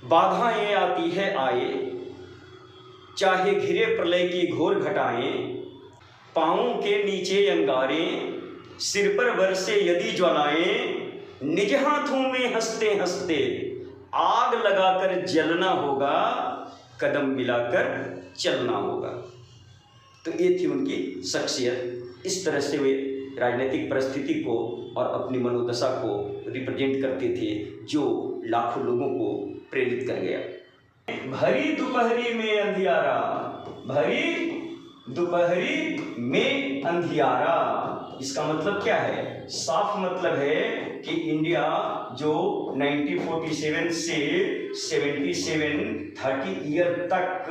बाधाएं आती है आए, चाहे घिरे प्रलय की घोर घटाएं, पाँवों के नीचे अंगारें, सिर पर बरसे यदि ज्वालाएं, निज हाथों में हंसते हंसते आग लगाकर जलना होगा, कदम मिलाकर चलना होगा। तो ये थी उनकी शख्सियत। इस तरह से वे राजनीतिक परिस्थिति को और अपनी मनोदशा को रिप्रेजेंट करते थे, जो लाखों लोगों को प्रेरित कर गया। भरी दोपहरी में अंधियारा, भरी दोपहरी में अंधियारा, इसका मतलब क्या है? साफ मतलब है कि इंडिया जो 1947 से 77 30 ईयर तक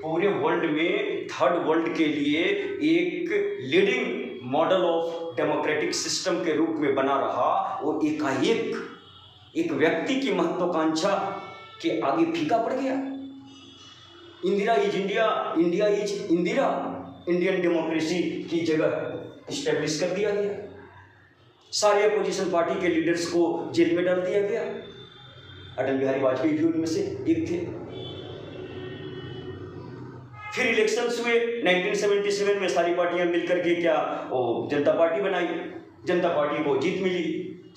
पूरे वर्ल्ड में थर्ड वर्ल्ड के लिए एक leading model of democratic system के रूप में बना रहा, वो एकाएक एक व्यक्ति की महत्वाकांक्षा के आगे फीका पड़ गया। Indira is India, India is Indira, Indian democracy की जगह इस्टेब्लिश कर दिया गया। सारे अपोजिशन पार्टी के लीडर्स को जेल में डाल दिया गया। अटल बिहारी वाजपेयी भी उनमें से एक थे। फिर इलेक्शंस हुए 1977 में, सारी पार्टियां मिलकर के क्या जनता पार्टी बनाई। जनता पार्टी को जीत मिली,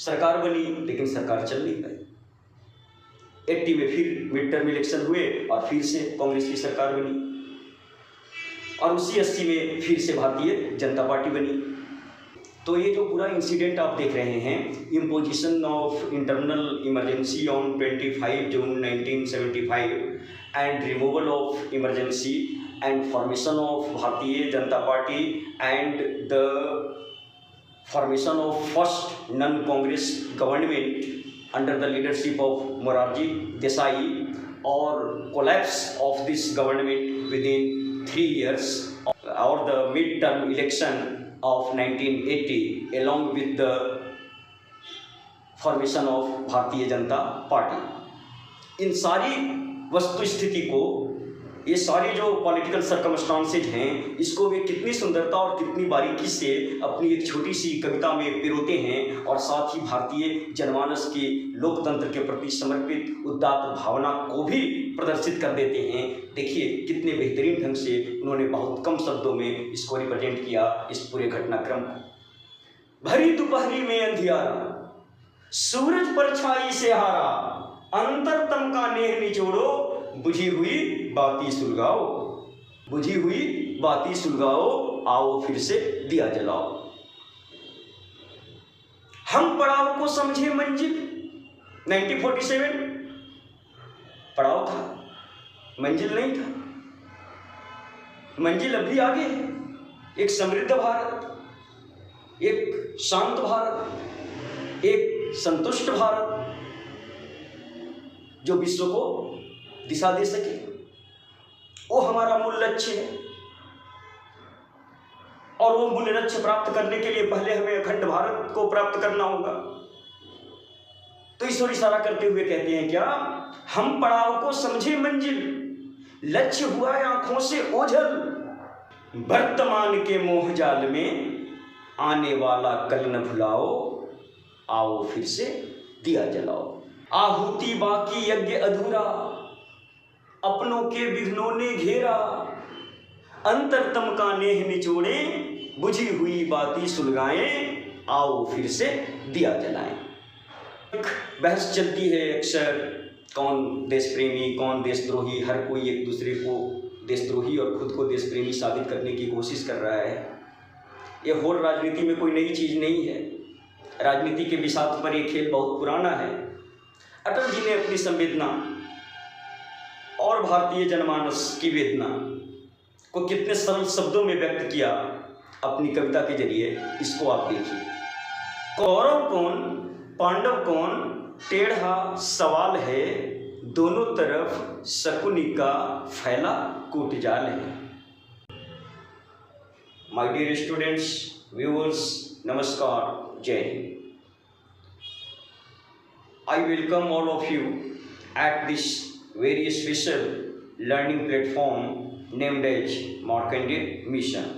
सरकार बनी, लेकिन सरकार चल नहीं पाई। 80 में फिर मिड टर्म इलेक्शन हुए और फिर से कांग्रेस की सरकार बनी, और उसी 80 में फिर से भारतीय जनता पार्टी बनी। तो ये जो पूरा इंसिडेंट आप देख रहे हैं, imposition of internal emergency on 25 June 1975 and removal of emergency and formation of Bharatiya Janata Party and the formation of first non Congress government under the leadership of Morarji Desai, और collapse of this government within 3 years, or the mid-term election of 1980 along with the formation of भारतीय Janata party. इन सारी वस्तु स्थिति को, ये सारे जो political circumstances हैं, इसको वे कितनी सुंदरता और कितनी बारीकी से अपनी एक छोटी सी कविता में पिरोते हैं, और साथ ही भारतीय जनमानस के लोकतंत्र के प्रति समर्पित उदात्त भावना को भी प्रदर्शित कर देते हैं। देखिए कितने बेहतरीन ढंग से उन्होंने बहुत कम शब्दों में इसको रिप्रेजेंट किया, इस पूरे घटनाक्रम को। भरी दोपहरी में अंधियारा, सूरज परछाई से हारा, अंतरतम का नेह निचोड़ो, बुझी हुई बाती सुलगाओ, बुझी हुई बाती सुलगाओ, आओ फिर से दिया जलाओ। हम पड़ाव को समझे मंजिल। 1947 पड़ाव था, मंजिल नहीं था। मंजिल अभी आगे है। एक समृद्ध भारत, एक शांत भारत, एक संतुष्ट भारत, जो विश्व को दिशा दे सके, वो हमारा मूल लक्ष्य है। और वो मूल लक्ष्य प्राप्त करने के लिए पहले हमें अखंड भारत को प्राप्त करना होगा। तो ईश्वर इशारा करते हुए कहते हैं क्या? हम पड़ाव को समझे मंजिल, लक्ष्य हुआ आंखों से ओझल, वर्तमान के मोह जाल में आने वाला कल न भुलाओ, आओ फिर से दिया जलाओ। आहुति बाकी यज्ञ अधूरा, अपनों के विघ्नों ने घेरा, अंतरतम का नेह निचोड़े, बुझी हुई बाती सुलगाएं, आओ फिर से दिया जलाएं। बहस चलती है अक्सर, कौन देश प्रेमी कौन देशद्रोही। हर कोई एक दूसरे को देशद्रोही और खुद को देश प्रेमी साबित करने की कोशिश कर रहा है। ये होड़ राजनीति में कोई नई चीज़ नहीं है। राजनीति के बिसात पर ये खेल बहुत पुराना है। अटल जी ने अपनी संवेदना और भारतीय जनमानस की वेदना को कितने सरल शब्दों में व्यक्त किया अपनी कविता के जरिए, इसको आप देखिए। कौरव कौन पांडव कौन, टेढ़ा सवाल है, दोनों तरफ शकुनी का फैला कूटजाल है। माय डियर स्टूडेंट्स, व्यूअर्स, नमस्कार, जय Hind. I welcome all of you at this very special learning platform named as Markandeya Mission,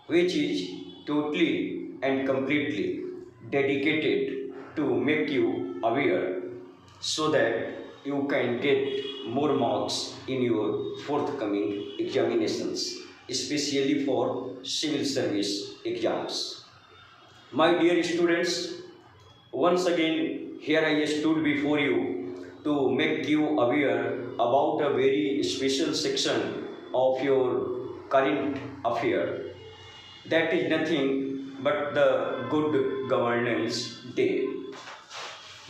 which is totally and completely dedicated to make you aware so that you can get more marks in your forthcoming examinations, especially for civil service exams. My dear students, once again here I stood before you to make you aware about a very special section of your current affair. That is nothing but the Good Governance Day.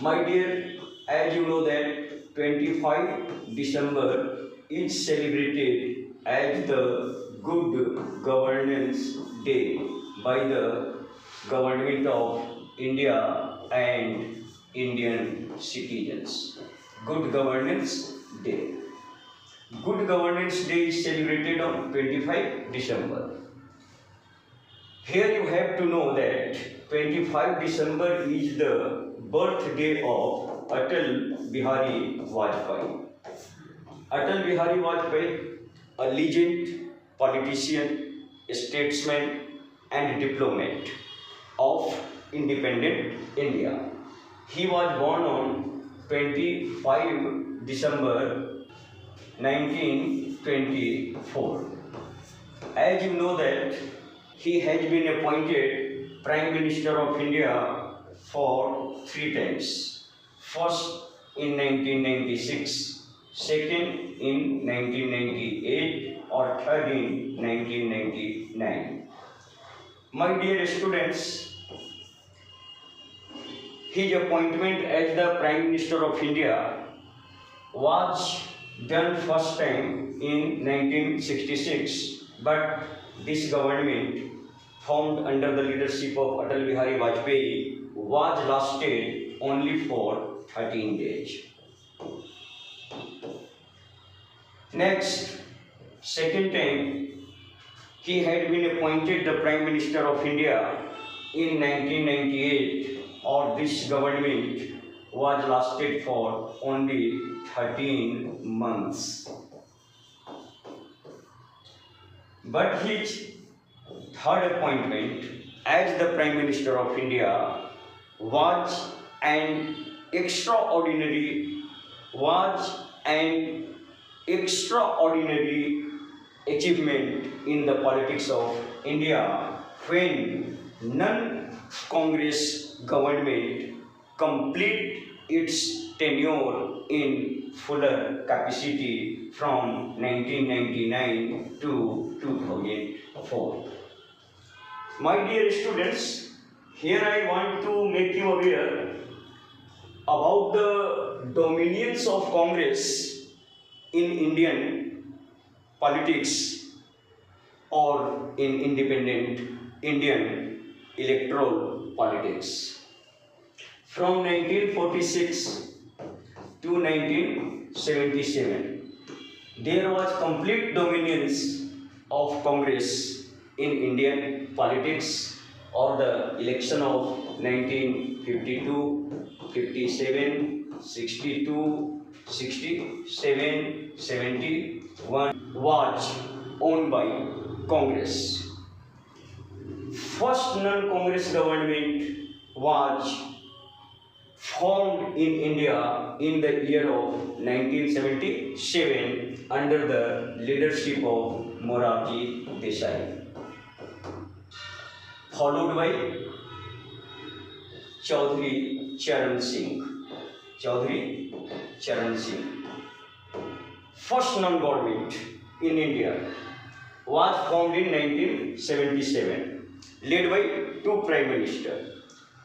My dear, as you know that 25 December is celebrated as the Good Governance Day by the Government of India and Indian citizens. Good Governance Day. Good Governance Day is celebrated on 25 December. Here you have to know that 25 December is the birthday of Atal Bihari Vajpayee. Atal Bihari Vajpayee, a legend, politician, statesman and diplomat of independent India. He was born on 25 December 1924. As you know that he has been appointed Prime Minister of India for 3 times. First in 1996, second in 1998 or third in 1999. My dear students, his appointment as the Prime Minister of India was done first time in 1966, but this government formed under the leadership of Atal Bihari Vajpayee was lasted only for 13 days. Next, second time, he had been appointed the Prime Minister of India in 1998, or this government was lasted for only 13 months. But his third appointment as the Prime Minister of India was an extraordinary achievement in the politics of India when non-Congress government complete its tenure in fuller capacity from 1999 to 2004. My dear students, here I want to make you aware about the dominance of Congress in Indian politics or in independent Indian electoral politics. From 1946 to 1977, there was complete dominance of Congress in Indian politics, or the election of 1952, 57, 62, 67, 71 was owned by Congress. First non-Congress government was formed in India in the year of 1977 under the leadership of Morarji Desai, followed by Chaudhry Charan Singh. First non-government in India was formed in 1977, led by 2 Prime Ministers,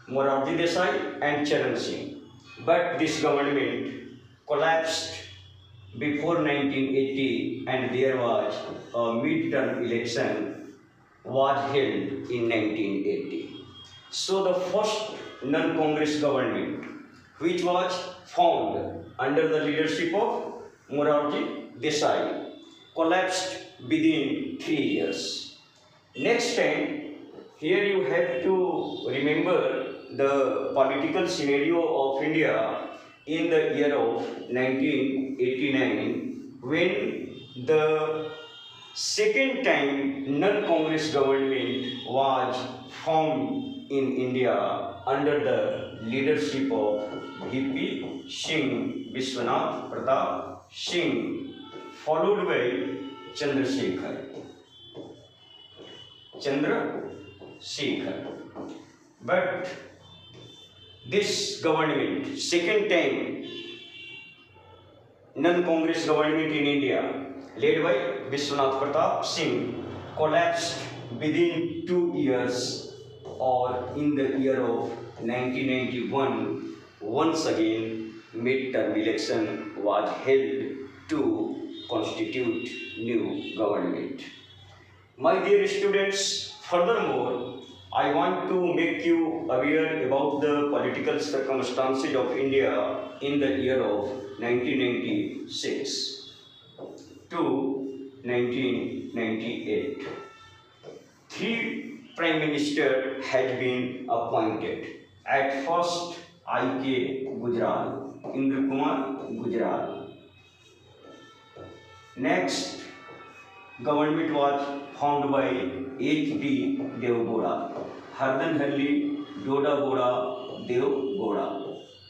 Morarji Desai and Charan Singh. But this government collapsed before 1980 and there was a mid-term election was held in 1980. So the first non-Congress government, which was formed under the leadership of Morarji Desai, collapsed within 3 years. Next time, here you have to remember the political scenario of India in the year of 1989 when the second time non-Congress government was formed in India under the leadership of VP Singh, Vishwanath Pratap Singh, followed by Chandrasekhar. But this government, second time non-Congress government in India, led by Vishwanath Pratap Singh, collapsed within 2 years, or in the year of 1991. Once again, mid-term election was held to constitute new government. My dear students, furthermore, I want to make you aware about the political circumstances of India in the year of 1996 to 1998. 3 prime ministers had been appointed. At first, I.K. Gujral, Indra Kumar Gujral. Next, government was formed by H.D. Devgoda, Hardanhalli Doda Devgoda.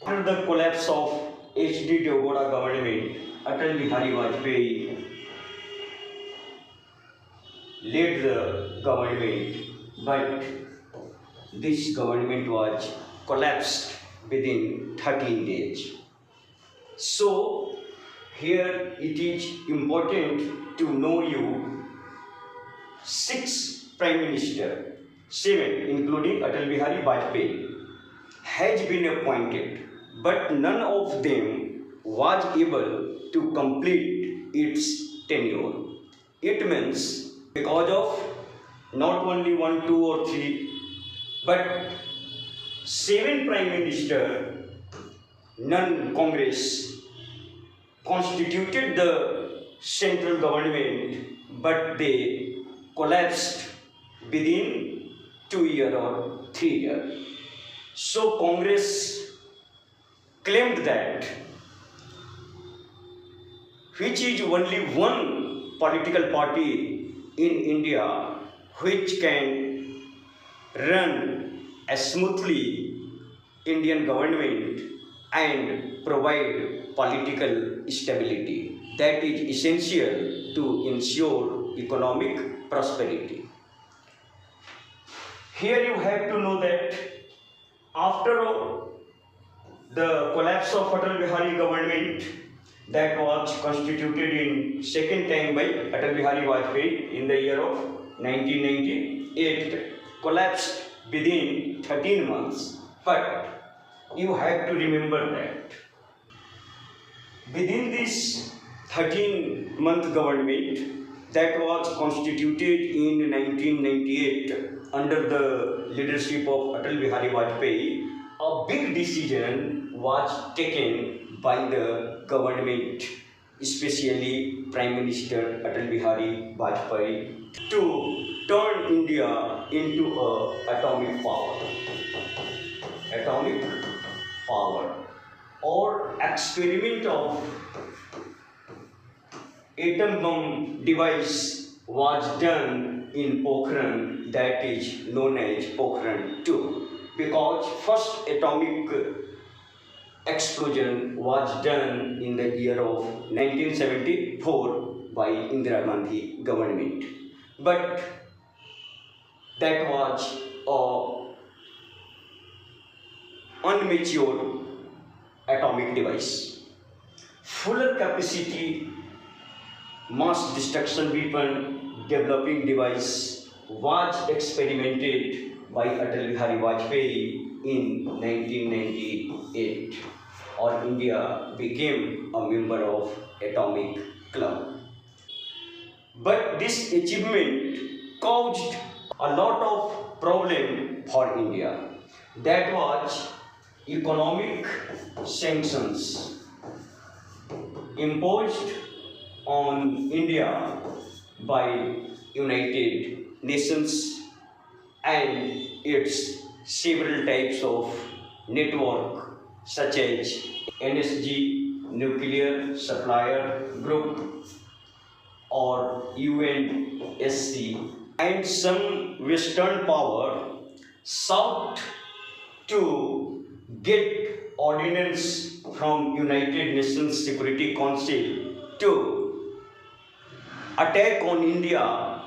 After the collapse of H.D. Devgoda government, Atal Bihari Vajpayee led the government, but this government was collapsed within 13 days. So, here it is important to know you 6 prime minister, 7 including Atal Bihari Vajpayee, has been appointed, but none of them was able to complete its tenure. It means because of not only 1, 2 or 3, but 7 prime minister, non-Congress, constituted the central government, but they collapsed within 2 years or 3 years. So Congress claimed that, which is only one political party in India which can run a smoothly Indian government and provide political stability that is essential to ensure economic prosperity. Here you have to know that after the collapse of Atal Bihari government that was constituted in second time by Atal Bihari Vajpayee in the year of 1998, collapsed within 13 months. But you have to remember that within this 13-month government that was constituted in 1998 under the leadership of Atal Bihari Vajpayee, a big decision was taken by the government, especially Prime Minister Atal Bihari Vajpayee, to turn India into an atomic power, or experiment of atom bomb device was done in Pokhran, that is known as Pokhran 2, because first atomic explosion was done in the year of 1974 by Indira Gandhi government. But that was an unmature atomic device. Fuller capacity mass destruction weapon developing device was experimented by Atal Bihari Vajpayee in 1998, or India became a member of Atomic Club. But this achievement caused a lot of problem for India. That was economic sanctions imposed on India by United Nations and its several types of network such as NSG, Nuclear Supplier Group, or UNSC, and some Western power sought to get ordinance from United Nations Security Council to attack on India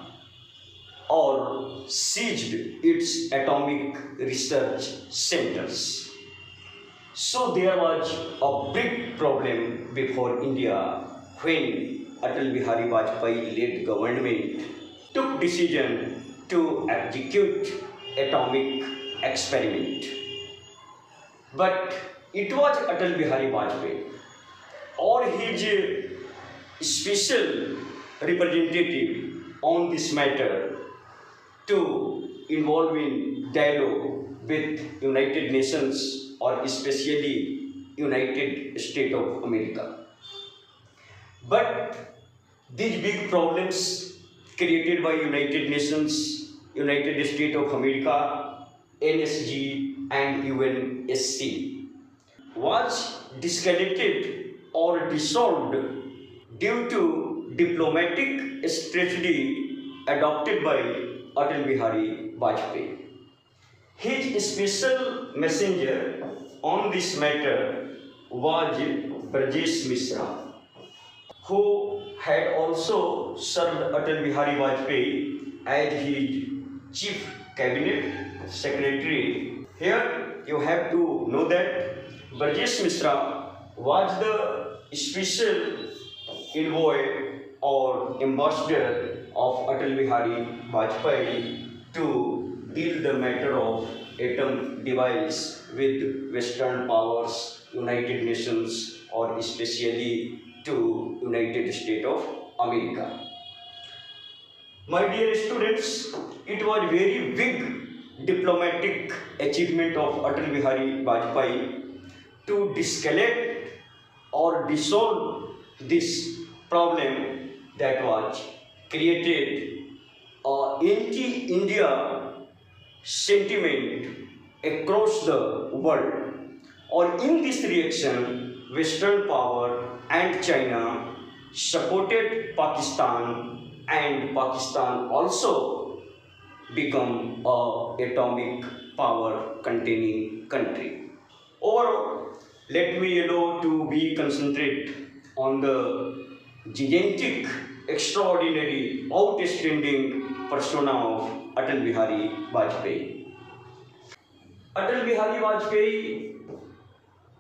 or seized its atomic research centers. So there was a big problem before India when Atal Bihari Vajpayee led government took decision to execute atomic experiment. But it was Atal Bihari Vajpayee or his special representative on this matter to involve in dialogue with United Nations or especially United States of America. But these big problems created by United Nations, United States of America, NSG and UNSC was disconnected or dissolved due to diplomatic strategy adopted by Atal Bihari Vajpayee. His special messenger on this matter was Brajesh Mishra, who had also served Atal Bihari Vajpayee as his chief cabinet secretary. Here you have to know that Brajesh Mishra was the special envoy or ambassador of Atal Bihari Vajpayee to deal the matter of atom device with Western powers, United Nations, or especially to United States of America. My dear students, it was very big diplomatic achievement of Atal Bihari Vajpayee to de-escalate or dissolve this problem that was created anti-India sentiment across the world. Or in this reaction, Western power and China supported Pakistan, and Pakistan also become a atomic power containing country. Overall, let me allow to be concentrate on the gigantic, extraordinary, outstanding persona of Atal Bihari Vajpayee. Atal Bihari Vajpayee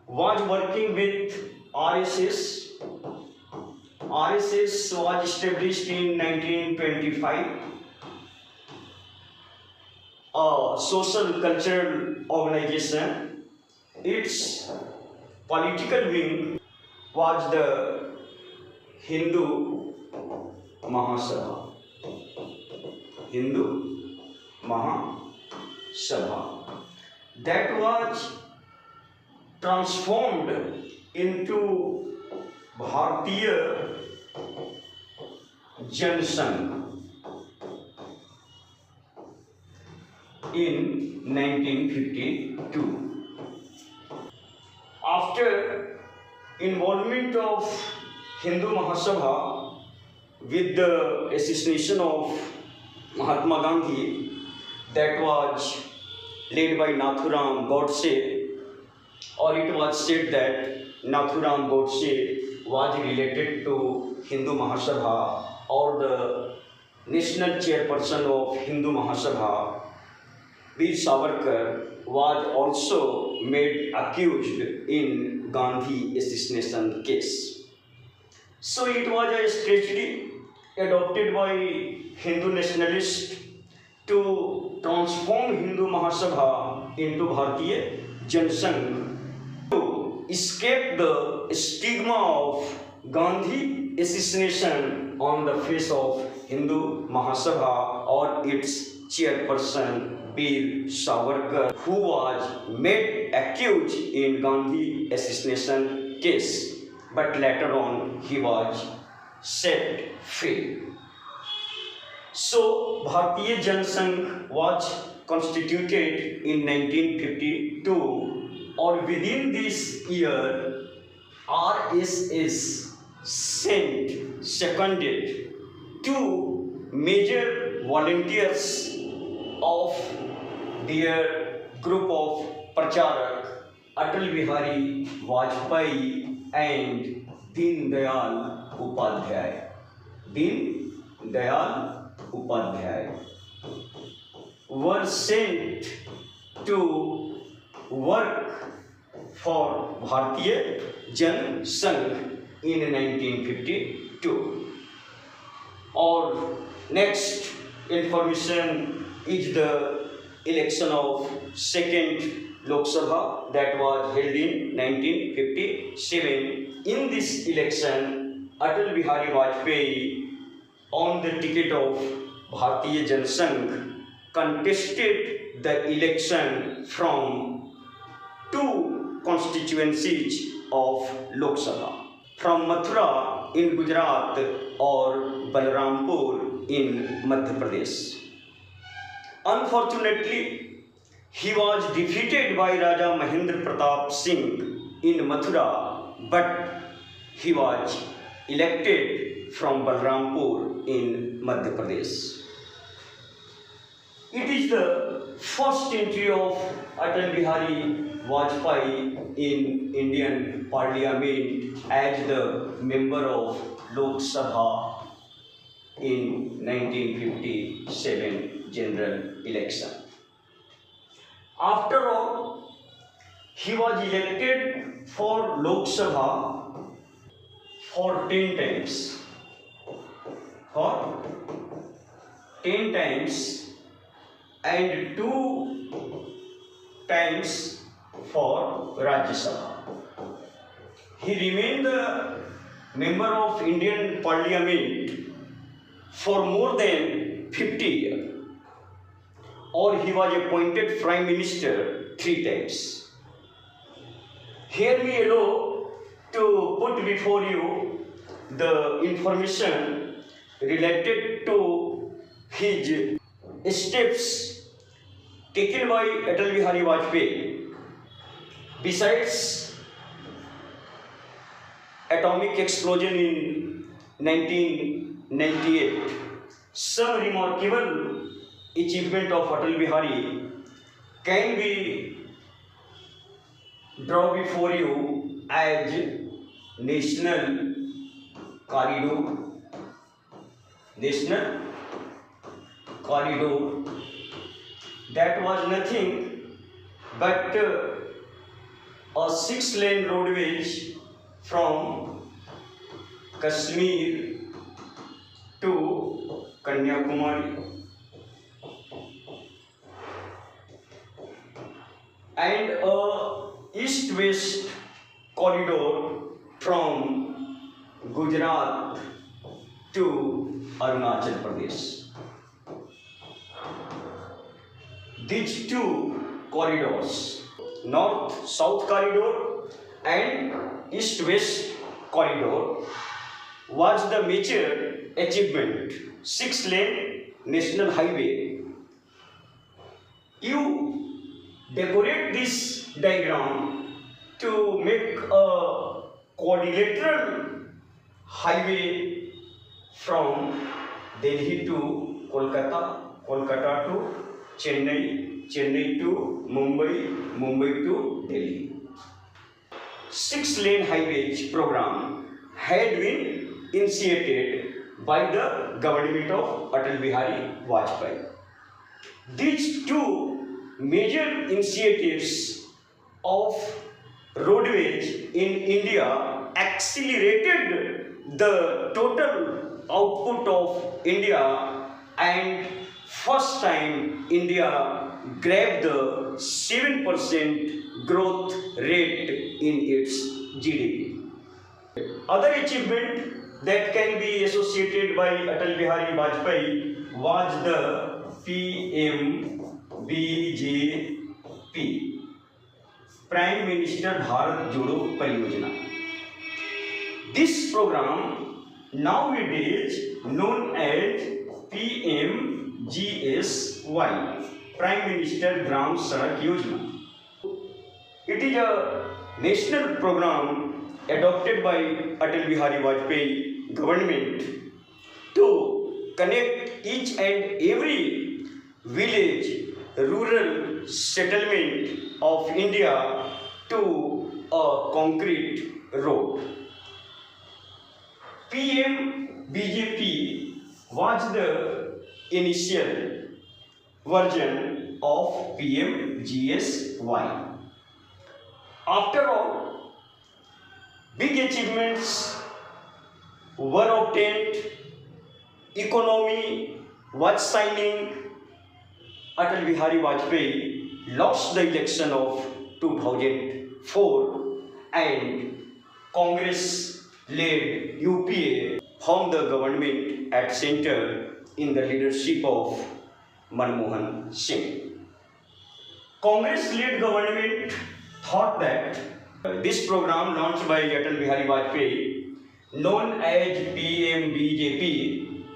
was working with RSS. RSS was established in 1925. A social cultural organization. Its political wing was the Hindu Mahasabha. Hindu Mahasabha. That was transformed into Bharatiya Janasangh in 1952. After involvement of Hindu Mahasabha with the assassination of Mahatma Gandhi, that was led by Nathuram Godse, or it was said that Nathuram Godse was related to Hindu Mahasabha or the national chairperson of Hindu Mahasabha, Veer Savarkar, was also made accused in Gandhi assassination case. So it was a strategy adopted by Hindu nationalists to transform Hindu Mahasabha into Bharatiya Janasangh to escape the stigma of Gandhi assassination on the face of Hindu Mahasabha or its chairperson Veer Savarkar, who was made accused in Gandhi assassination case, but later on he was set free. So Bharatiya Janasangh was constituted in 1952, or within this year RSS seconded two major volunteers of their group of Pracharak Atal Bihari Vajpayee and Deen Dayal Upadhyay. Deen Dayal Upadhyay were sent to work for Bharatiya Jan Sangh in 1952. Or next information is the election of second Lok Sabha that was held in 1957. In this election, Atal Bihari Vajpayee on the ticket of Bharatiya Jan Sangh contested the election from two constituencies of Lok Sabha, from Mathura in Gujarat or Balrampur in Madhya Pradesh. Unfortunately, he was defeated by Raja Mahendra Pratap Singh in Mathura, but he was elected from Balrampur in Madhya Pradesh. It is the first entry of Atal Bihari Vajpayee in Indian Parliament as the member of Lok Sabha in 1957 general election. After all, he was elected for Lok Sabha for 10 times. For 10 times and 2 times for Rajya Sabha. He remained the member of Indian Parliament for more than 50 years, or he was appointed Prime Minister 3 times. Here we allow to put before you the information related to his steps taken by Atal Bihari Vajpayee. Besides atomic explosion in 1998, some remarkable achievement of Atal Bihari can be drawn before you as National Corridor. National Corridor, that was nothing but a 6-lane roadway from Kashmir to Kanyakumari, and a east-west corridor from Gujarat to Arunachal Pradesh. These two corridors, north-south corridor and east-west corridor, was the major achievement. 6-lane national highway. You decorate this diagram to make a quadrilateral highway from Delhi to Kolkata, Kolkata to Chennai, Chennai to Mumbai, Mumbai to Delhi. 6-lane highway program had been initiated by the government of Atal Bihari Vajpayee. These two major initiatives of roadways in India accelerated the total output of India, and first time India grabbed the 7% growth rate in its GDP. Other achievement that can be associated by Atal Bihari Vajpayee was the PMBJP, Prime Minister Bharat Jodo Pariyojana. This program nowadays known as PMGSY, Prime Minister Gram Sadak Yojana. It is a national program adopted by Atal Bihari Vajpayee government to connect each and every village, rural settlement of India to a concrete road. PM BJP was the initial version of PMGSY. After all, big achievements were obtained, economy was shining. Atal Bihari Vajpayee lost the election of 2004 and Congress-led UPA formed the government at center in the leadership of Manmohan Singh. Congress-led government thought that this program launched by Atal Bihari Vajpayee, known as PMBJP,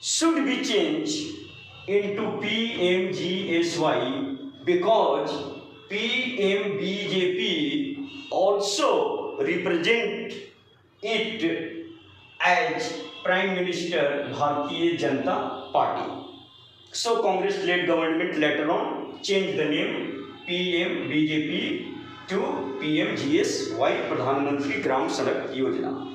should be changed into PMGSY because PMBJP also represent it as Prime Minister Bharatiya Janata Party. So Congress-led government later on changed the name PMBJP to PMGSY, Pradhan Mantri Gram Sadak Yojana.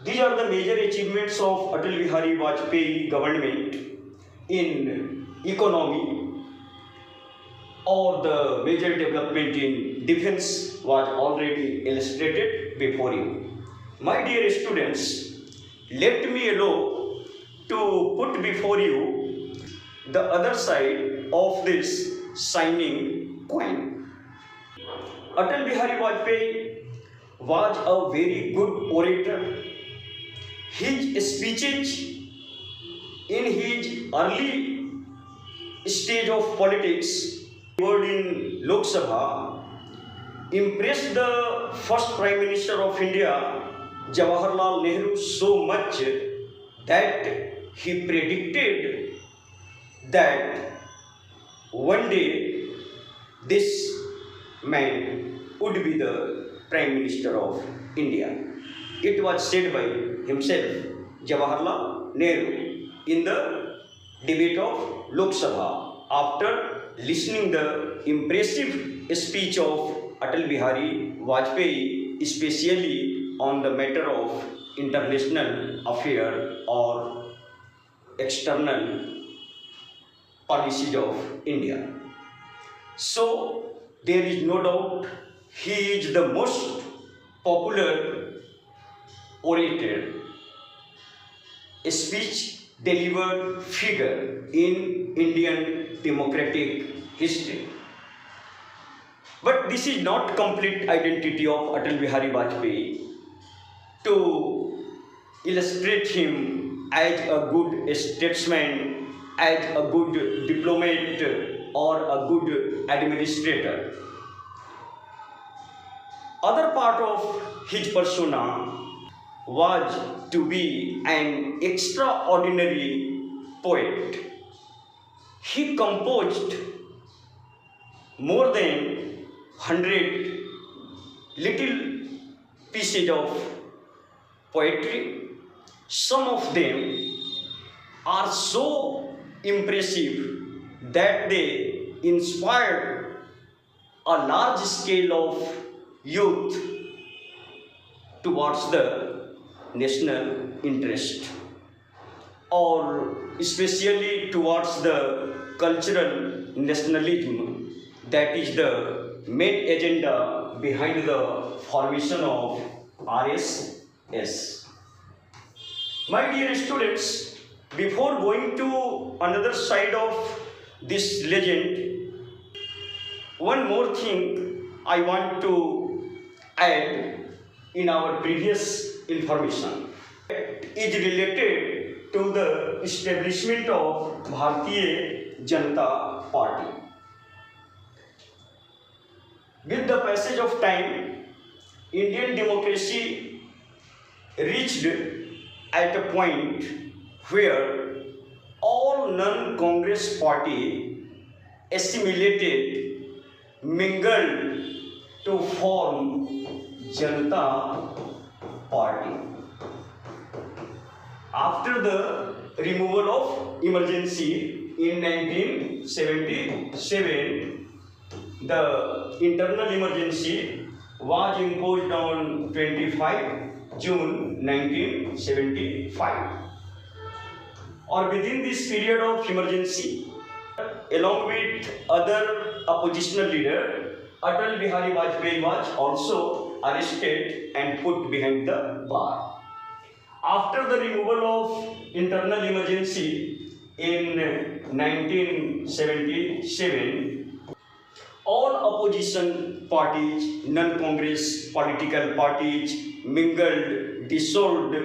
These are the major achievements of Atal Bihari Vajpayee government in economy, or the major development in defense was already illustrated before you. My dear students, let me allow to put before you the other side of this shining coin. Atal Bihari Vajpayee was a very good orator. His speeches in his early stage of politics in Lok Sabha impressed the first Prime Minister of India, Jawaharlal Nehru, so much that he predicted that one day this man would be the Prime Minister of India. It was said by himself, Jawaharlal Nehru, in the debate of Lok Sabha after listening the impressive speech of Atal Bihari Vajpayee, especially on the matter of international affairs or external policies of India. So there is no doubt he is the most popular orator, a speech delivered figure in Indian democratic history. But this is not complete identity of Atal Bihari Vajpayee. To illustrate him as a good statesman, as a good diplomat, or a good administrator. Other part of his persona was to be an extraordinary poet. He composed more than 100 little pieces of poetry. Some of them are so impressive that they inspired a large scale of youth towards the national interest, or especially towards the cultural nationalism that is the main agenda behind the formation of RSS. My dear students, before going to another side of this legend, one more thing I want to add in our previous information. It is related to the establishment of Bharatiya Janata Party. With the passage of time, Indian democracy reached at a point where all non-Congress party assimilated, mingled to form Janata Party. After the removal of emergency in 1977, the internal emergency was imposed on 25 June 1975. Or within this period of emergency, along with other oppositional leader, Atal Bihari Vajpayee was also arrested and put behind the bar. After the removal of internal emergency in 1977, all opposition parties, non-Congress political parties mingled, dissolved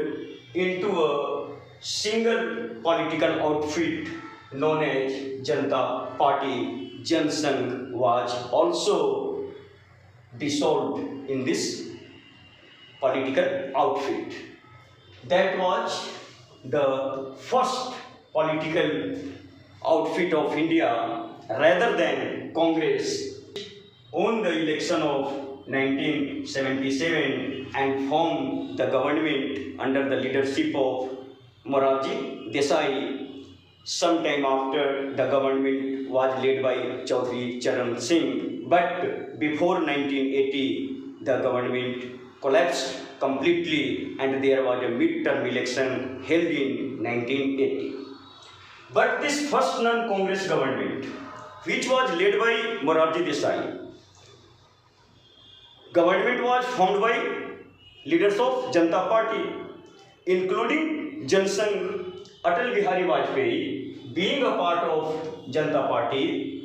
into a single political outfit known as Janata Party. Jan Sangh was also dissolved in this political outfit. That was the first political outfit of India rather than Congress won the election of 1977 and formed the government under the leadership of Morarji Desai. Sometime after, the government was led by Chaudhry Charan Singh, but before 1980, the government collapsed completely and there was a mid-term election held in 1980. But this first non-Congress government, which was led by Morarji Desai, government was formed by leaders of Janata Party, including Jan Sangh. Atal Bihari Vajpayee, being a part of Janata Party,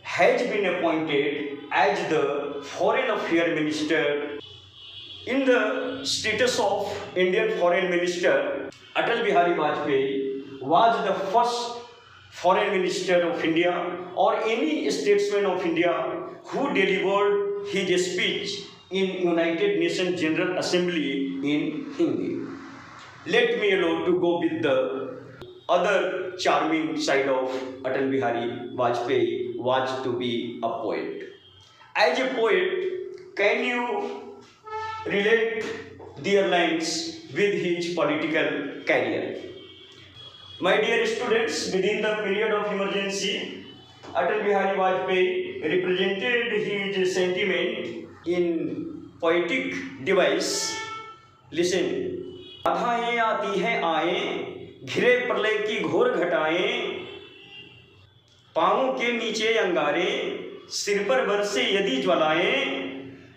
has been appointed as the Foreign Affairs Minister. In the status of Indian Foreign Minister, Atal Bihari Vajpayee was the first Foreign Minister of India or any statesman of India who delivered his speech in United Nations General Assembly in Hindi. Let me allow to go with the other charming side of Atal Bihari Vajpayee was to be a poet. As a poet, can you relate their lines with his political career? My dear students, within the period of emergency, Atal Bihari Vajpayee represented his sentiment in poetic device. Listen. बाधाएं आती हैं आए, घिरे प्रलय की घोर घटाएं, पांवों के नीचे अंगारें, सिर पर बरसे यदि ज्वालाएं,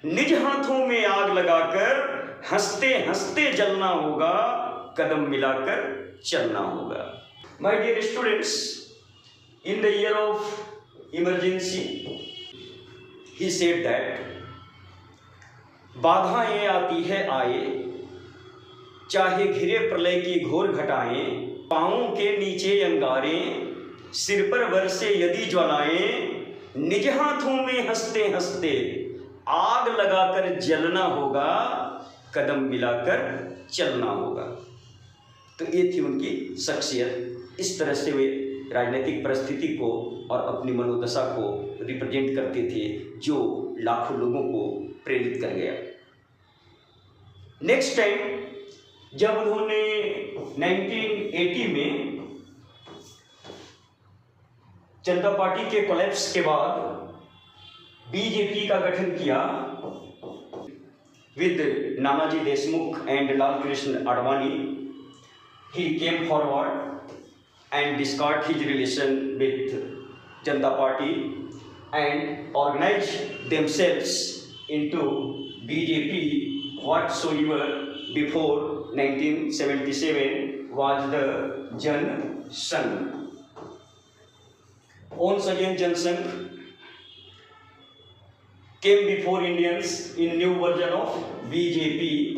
निज हाथों में आग लगाकर हंसते हंसते जलना होगा, कदम मिलाकर चलना होगा. My dear students, in the year of emergency, he said that बाधाएं आती है आए, चाहे घिरे प्रलय की घोर घटाएं, पांवों के नीचे अंगारें, सिर पर बरसे यदि ज्वालाएं, निज हाथों में हंसते हंसते आग लगाकर जलना होगा, कदम मिलाकर चलना होगा. तो ये थी उनकी शख्सियत. इस तरह से वे राजनीतिक परिस्थिति को और अपनी मनोदशा को रिप्रेजेंट करते थे, जो लाखों लोगों को प्रेरित कर गया. नेक्स्ट टाइम जब उन्होंने 1980 में जनता पार्टी के कोलैप्स के बाद बीजेपी का गठन किया with Nanaji Deshmukh and Lal Krishna Advani, he came forward and discarded his relation with Janata Party and organized themselves into BJP. Whatsoever before 1977 was the Jan Sangh. Once again Jan Sangh came before Indians in new version of BJP.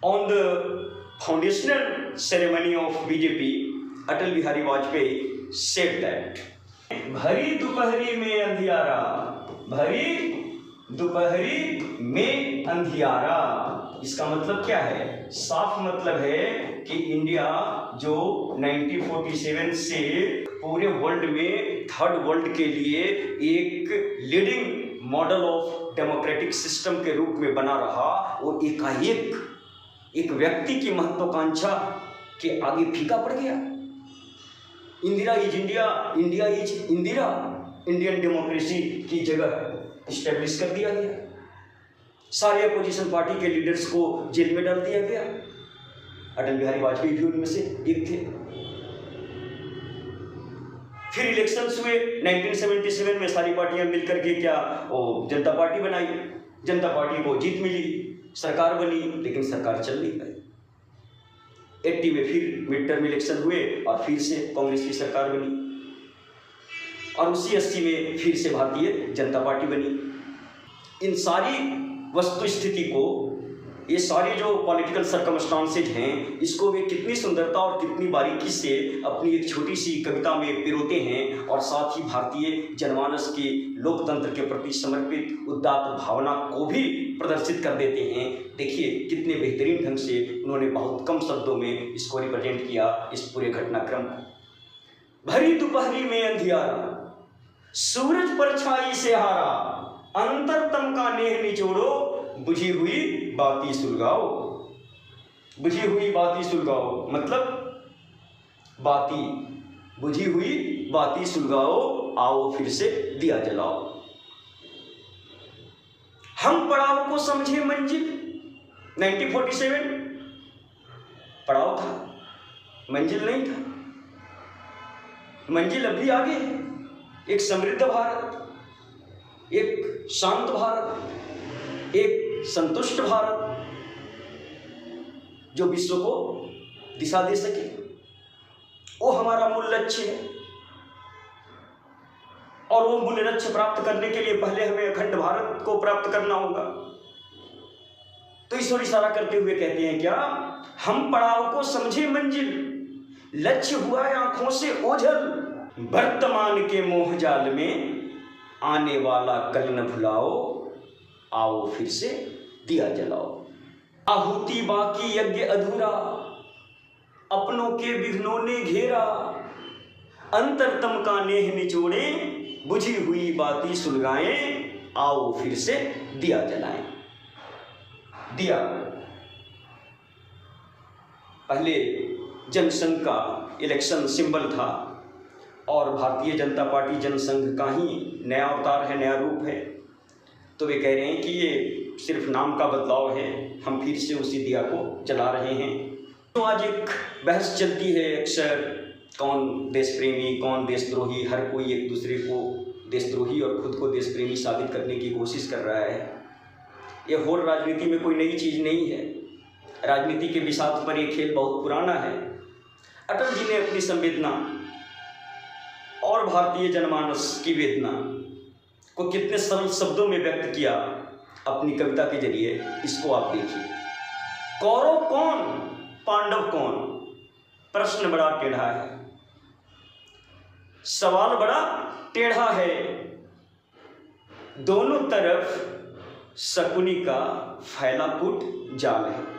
On the foundational ceremony of BJP, Atal Bihari Vajpayee said that भरी दोपहरी में अंधियारा, भरी दोपहरी में अंधियारा. इसका मतलब क्या है? साफ मतलब है कि इंडिया जो 1947 से पूरे वर्ल्ड में थर्ड वर्ल्ड के लिए एक leading model of democratic system के रूप में बना रहा, वो एकाएक एक व्यक्ति की महत्वाकांक्षा के आगे फीका पड़ गया. Indira is India, India is Indira, Indian democracy की जगह इस्टेब्लिश कर दिया गया, सारे अपोजिशन पार्टी के लीडर्स को जेल में डाल दिया गया। अटल बिहारी वाजपेयी भी उनमें से एक थे। फिर इलेक्शंस हुए 1977 में, सारी पार्टियां मिलकर के क्या जनता पार्टी बनाई, जनता पार्टी को जीत मिली, सरकार बनी, लेकिन सरकार चल नहीं पाई। 80 में फिर मिड टर्म इलेक्शन हुए और फिर से कांग्रेस की सरकार बनी, और उसी 80 में फिर से भारतीय जनता पार्टी बनी। इन सारी वस्तु स्थिति को, ये सारे जो पॉलिटिकल सर्कमस्टांसेज हैं, इसको वे कितनी सुंदरता और कितनी बारीकी से अपनी एक छोटी सी कविता में पिरोते हैं, और साथ ही भारतीय जनमानस के लोकतंत्र के प्रति समर्पित उदात्त भावना को भी प्रदर्शित कर देते हैं। देखिए कितने बेहतरीन ढंग से उन्होंने बहुत कम शब्दों में इसको रिप्रेजेंट किया, इस पूरे घटनाक्रम को। भरी दोपहरी में अंधियारा, सूरज परछाई से हारा, अंतरतम का नेह निचोड़ो, बुझी हुई बाती सुलगाओ। बुझी हुई बाती सुलगाओ मतलब बाती, बुझी हुई बाती सुलगाओ, आओ फिर से दिया जलाओ। हम पड़ाव को समझे मंजिल, 1947 पड़ाव था, मंजिल नहीं था। मंजिल अभी आगे है, एक समृद्ध भारत, एक शांत भारत, एक संतुष्ट भारत जो विश्व को दिशा दे सके, वो हमारा मूल लक्ष्य है। और वो मूल लक्ष्य प्राप्त करने के लिए पहले हमें अखंड भारत को प्राप्त करना होगा। तो इस ओर इशारा करते हुए कहते हैं क्या, हम पड़ाव को समझे मंजिल, लक्ष्य हुआ आंखों से ओझल, वर्तमान के मोह जाल में आने वाला कल न भुलाओ, आओ फिर से दिया जलाओ। आहुति बाकी यज्ञ अधूरा, अपनों के विघ्नों ने घेरा, अंतरतम का नेह निचोड़े, बुझी हुई बाती सुलगाएं, आओ फिर से दिया जलाएं। दिया पहले जनसंघ का इलेक्शन सिंबल था, और भारतीय जनता पार्टी जनसंघ का ही नया अवतार है, नया रूप है। तो वे कह रहे हैं कि ये सिर्फ नाम का बदलाव है, हम फिर से उसी दिया को जला रहे हैं। तो आज एक बहस चलती है अक्सर, कौन देश प्रेमी कौन देशद्रोही, हर कोई एक दूसरे को देशद्रोही और खुद को देश प्रेमी साबित करने की कोशिश कर रहा है। ये होड़ राजनीति में कोई नई चीज़ नहीं है, राजनीति के बिसात पर ये खेल बहुत पुराना है। अटल जी ने अपनी संवेदना और भारतीय जनमानस की वेदना को कितने सरल शब्दों में व्यक्त किया अपनी कविता के जरिए, इसको आप देखिए। कौरव कौन पांडव कौन, प्रश्न बड़ा टेढ़ा है, सवाल बड़ा टेढ़ा है, दोनों तरफ शकुनी का फैला कुट जाल है।